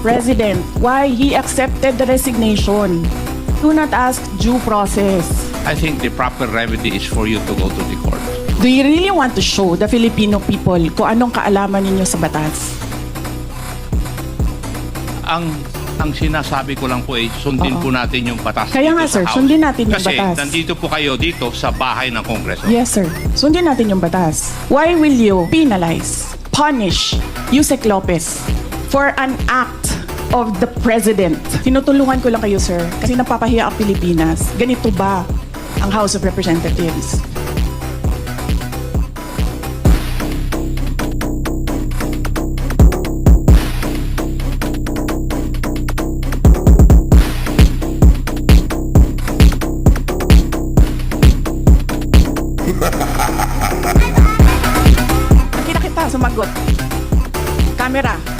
President why he accepted the resignation. Do not ask due process. I think the proper remedy is for you to go to the court. Do you really want to show the Filipino people kung anong kaalaman ninyo sa batas? Ang sinasabi ko lang po ay sundin po natin yung batas. Kaya dito nga, sa sir, House. sundin natin yung Kasi batas. nandito po kayo dito sa bahay ng Kongreso. Yes, sir. Sundin natin yung batas. Why will you penalize, punish Yusek Lopez for an act of the President? Tinutulungan ko lang kayo, sir, kasi napapahiya ang Pilipinas. Ganito ba ang House of Representatives? Nakita kita, sumagot. Camera.